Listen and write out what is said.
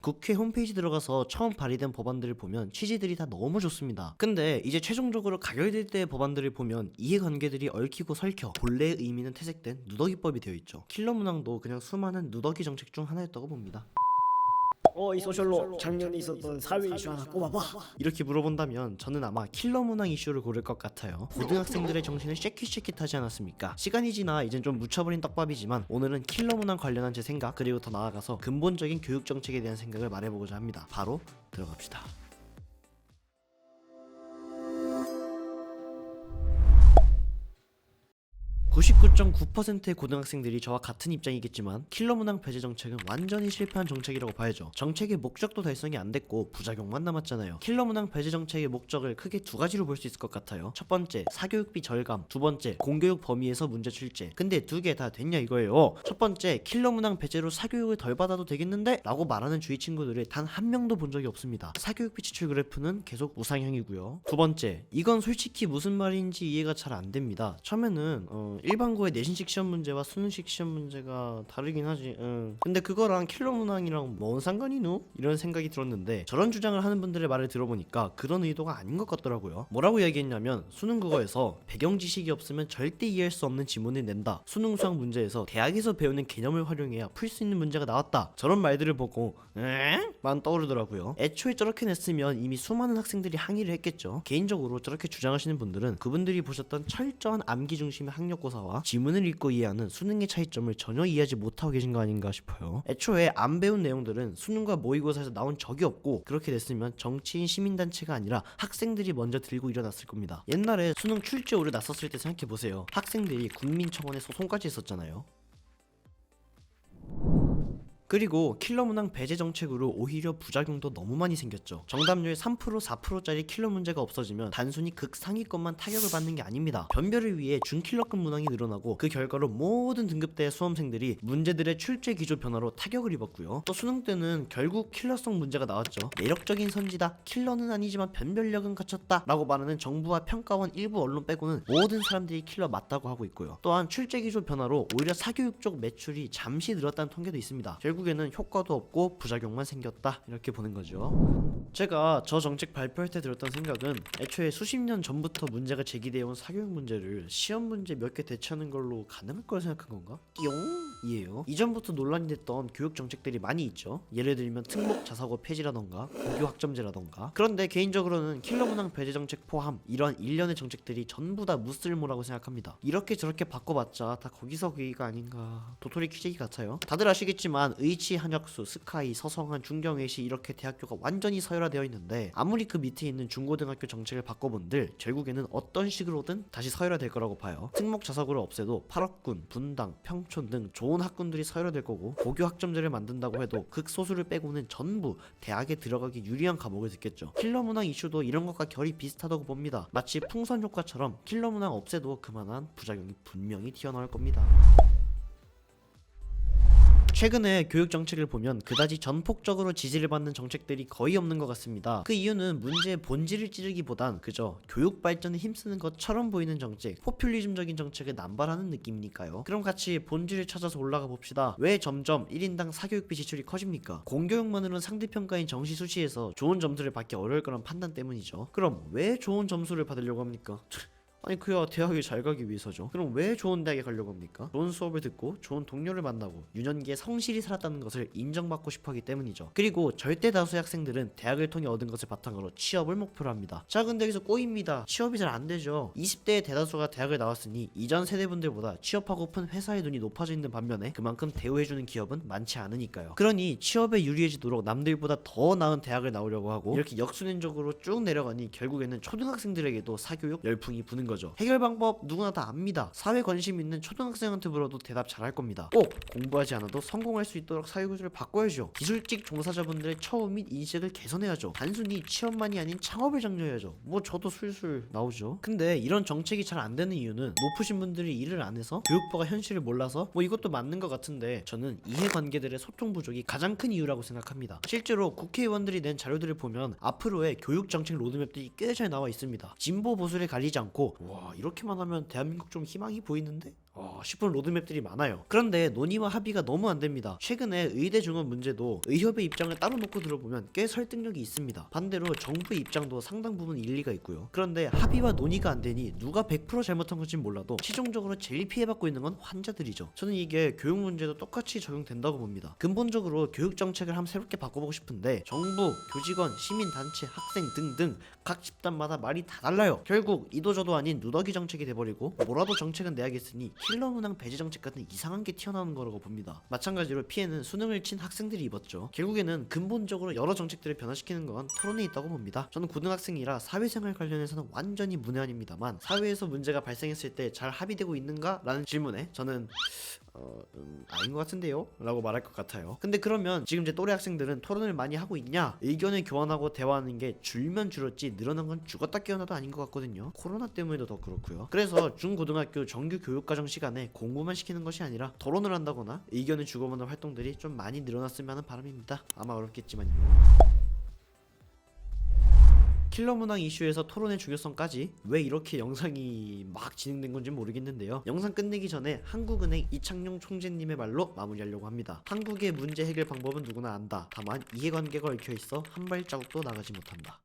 국회 홈페이지 들어가서 처음 발의된 법안들을 보면 취지들이 다 너무 좋습니다. 근데 이제 최종적으로 가결될 때의 법안들을 보면 이해관계들이 얽히고 설켜 본래의 의미는 퇴색된 누더기법이 되어 있죠. 킬러 문항도 그냥 수많은 누더기 정책 중 하나였다고 봅니다. 이 소셜로 작년에 있었던 사회 이슈 하나 꼽아봐. 이렇게 물어본다면 저는 아마 킬러 문항 이슈를 고를 것 같아요. 고등학생들의 정신을 쉐킷쉐킷하지 않았습니까? 시간이 지나 이젠 좀 묻혀버린 떡밥이지만 오늘은 킬러 문항 관련한 제 생각, 그리고 더 나아가서 근본적인 교육 정책에 대한 생각을 말해보고자 합니다. 바로 들어갑시다. 99.9%의 고등학생들이 저와 같은 입장이겠지만 킬러 문항 배제 정책은 완전히 실패한 정책이라고 봐야죠. 정책의 목적도 달성이 안 됐고 부작용만 남았잖아요. 킬러 문항 배제 정책의 목적을 크게 두 가지로 볼 수 있을 것 같아요. 첫 번째, 사교육비 절감. 두 번째, 공교육 범위에서 문제 출제. 근데 두 개 다 됐냐 이거예요. 첫 번째, 킬러 문항 배제로 사교육을 덜 받아도 되겠는데? 라고 말하는 주위 친구들을 단 한 명도 본 적이 없습니다. 사교육비 지출 그래프는 계속 우상향이고요. 두 번째, 이건 솔직히 무슨 말인지 이해가 잘 안 됩니다. 처음에는 일반고의 내신식 시험 문제와 수능식 시험 문제가 다르긴 하지. 근데 그거랑 킬러 문항이랑 뭔 상관이누? 이런 생각이 들었는데 저런 주장을 하는 분들의 말을 들어보니까 그런 의도가 아닌 것 같더라고요. 뭐라고 얘기했냐면 수능 국어에서 배경 지식이 없으면 절대 이해할 수 없는 지문을 낸다. 수능 수학 문제에서 대학에서 배우는 개념을 활용해야 풀 수 있는 문제가 나왔다. 저런 말들을 보고 만 떠오르더라고요. 애초에 저렇게 냈으면 이미 수많은 학생들이 항의를 했겠죠. 개인적으로 저렇게 주장하시는 분들은 그분들이 보셨던 철저한 암기 중심의 학력고사와 지문을 읽고 이해하는 수능의 차이점을 전혀 이해하지 못하고 계신 거 아닌가 싶어요. 애초에 안 배운 내용들은 수능과 모의고사에서 나온 적이 없고 그렇게 됐으면 정치인 시민단체가 아니라 학생들이 먼저 들고 일어났을 겁니다. 옛날에 수능 출제 오류 났었을 때 생각해보세요. 학생들이 국민청원에 소송까지 했었잖아요. 그리고 킬러 문항 배제 정책으로 오히려 부작용도 너무 많이 생겼죠. 정답률 3% 4%짜리 킬러 문제가 없어지면 단순히 극상위권만 타격을 받는 게 아닙니다. 변별을 위해 준킬러급 문항이 늘어나고 그 결과로 모든 등급대의 수험생들이 문제들의 출제 기조 변화로 타격을 입었고요. 또 수능 때는 결국 킬러성 문제가 나왔죠. 매력적인 선지다, 킬러는 아니지만 변별력은 갖췄다 라고 말하는 정부와 평가원 일부 언론 빼고는 모든 사람들이 킬러 맞다고 하고 있고요. 또한 출제 기조 변화로 오히려 사교육 쪽 매출이 잠시 늘었다는 통계도 있습니다. 결국에는 효과도 없고 부작용만 생겼다 이렇게 보는 거죠. 제가 저 정책 발표할 때 들었던 생각은 애초에 수십 년 전부터 문제가 제기되어 온 사교육 문제를 시험 문제 몇 개 대체하는 걸로 가능할 거라 생각한 건가? 띠용? 이에요. 이전부터 논란이 됐던 교육 정책들이 많이 있죠. 예를 들면 특목 자사고 폐지라던가 고교 학점제라던가. 그런데 개인적으로는 킬러 문항 배제 정책 포함 이러한 일련의 정책들이 전부 다 무쓸모라고 생각합니다. 이렇게 저렇게 바꿔봤자 다 거기서 거기가 아닌가. 도토리 퀴즈기 같아요. 다들 아시겠지만 의치, 한혁수, 스카이, 서성한, 중경외시 이렇게 대학교가 완전히 서열화되어 있는데 아무리 그 밑에 있는 중고등학교 정책을 바꿔본들 결국에는 어떤 식으로든 다시 서열화될 거라고 봐요. 특목 자사고를 없애도 8학군, 분당, 평촌 등 좋은 학군들이 서열화될 거고 고교 학점제를 만든다고 해도 극소수를 빼고는 전부 대학에 들어가기 유리한 과목을 듣겠죠. 킬러 문항 이슈도 이런 것과 결이 비슷하다고 봅니다. 마치 풍선 효과처럼 킬러 문항 없애도 그만한 부작용이 분명히 튀어나올 겁니다. 최근에 교육 정책을 보면 그다지 전폭적으로 지지를 받는 정책들이 거의 없는 것 같습니다. 그 이유는 문제의 본질을 찌르기보단 그저 교육 발전에 힘쓰는 것처럼 보이는 정책, 포퓰리즘적인 정책을 남발하는 느낌이니까요. 그럼 같이 본질을 찾아서 올라가 봅시다. 왜 점점 1인당 사교육비 지출이 커집니까? 공교육만으로는 상대평가인 정시 수시에서 좋은 점수를 받기 어려울 거란 판단 때문이죠. 그럼 왜 좋은 점수를 받으려고 합니까? 아니 그야 대학에 잘 가기 위해서죠. 그럼 왜 좋은 대학에 가려고 합니까? 좋은 수업을 듣고 좋은 동료를 만나고 유년기에 성실히 살았다는 것을 인정받고 싶어 하기 때문이죠. 그리고 절대 다수의 학생들은 대학을 통해 얻은 것을 바탕으로 취업을 목표로 합니다. 자 근데 여기서 꼬입니다. 취업이 잘 안 되죠. 20대의 대다수가 대학을 나왔으니 이전 세대분들보다 취업하고픈 회사의 눈이 높아져 있는 반면에 그만큼 대우해주는 기업은 많지 않으니까요. 그러니 취업에 유리해지도록 남들보다 더 나은 대학을 나오려고 하고 이렇게 역순환적으로 쭉 내려가니 결국에는 초등학생들에게도 사교육 열풍이 부는 거죠. 해결 방법 누구나 다 압니다. 사회 관심 있는 초등학생한테 물어도 대답 잘할 겁니다. 꼭 공부하지 않아도 성공할 수 있도록 사회구조를 바꿔야죠. 기술직 종사자분들의 처우 및 인식을 개선해야죠. 단순히 취업만이 아닌 창업을 장려해야죠. 뭐 저도 술술 나오죠. 근데 이런 정책이 잘 안 되는 이유는 높으신 분들이 일을 안 해서 교육부가 현실을 몰라서 뭐 이것도 맞는 것 같은데 저는 이해관계들의 소통 부족이 가장 큰 이유라고 생각합니다. 실제로 국회의원들이 낸 자료들을 보면 앞으로의 교육정책 로드맵들이 꽤 잘 나와 있습니다. 진보 보수를 가리지 않고 와 이렇게만 하면 대한민국 좀 희망이 보이는데? 싶은 로드맵들이 많아요. 그런데 논의와 합의가 너무 안 됩니다. 최근에 의대 증원 문제도 의협의 입장을 따로 놓고 들어보면 꽤 설득력이 있습니다. 반대로 정부의 입장도 상당 부분 일리가 있고요. 그런데 합의와 논의가 안 되니 누가 100% 잘못한 건지는 몰라도 최종적으로 제일 피해받고 있는 건 환자들이죠. 저는 이게 교육 문제도 똑같이 적용된다고 봅니다. 근본적으로 교육 정책을 한번 새롭게 바꿔보고 싶은데 정부, 교직원, 시민단체, 학생 등등 각 집단마다 말이 다 달라요. 결국 이도저도 아닌 누더기 정책이 돼버리고 뭐라도 정책은 내야겠으니 킬러 문항 배제 정책 같은 이상한 게 튀어나오는 거라고 봅니다. 마찬가지로 피해는 수능을 친 학생들이 입었죠. 결국에는 근본적으로 여러 정책들을 변화시키는 건 토론에 있다고 봅니다. 저는 고등학생이라 사회생활 관련해서는 완전히 문외한입니다만 사회에서 문제가 발생했을 때 잘 합의되고 있는가? 라는 질문에 저는 아닌 것 같은데요? 라고 말할 것 같아요. 근데 그러면 지금 제 또래 학생들은 토론을 많이 하고 있냐? 의견을 교환하고 대화하는 게 줄면 줄었지 늘어난 건 죽었다 깨어나도 아닌 것 같거든요. 코로나 때문에도 더 그렇고요. 그래서 중고등학교 정규 교육과정 시간에 공부만 시키는 것이 아니라 토론을 한다거나 의견을 주고받는 활동들이 좀 많이 늘어났으면 하는 바람입니다. 아마 어렵겠지만요. 킬러 문항 이슈에서 토론의 중요성까지 왜 이렇게 영상이 막 진행된 건지 모르겠는데요. 영상 끝내기 전에 한국은행 이창용 총재님의 말로 마무리하려고 합니다. 한국의 문제 해결 방법은 누구나 안다. 다만 이해관계가 얽혀있어 한 발자국도 나가지 못한다.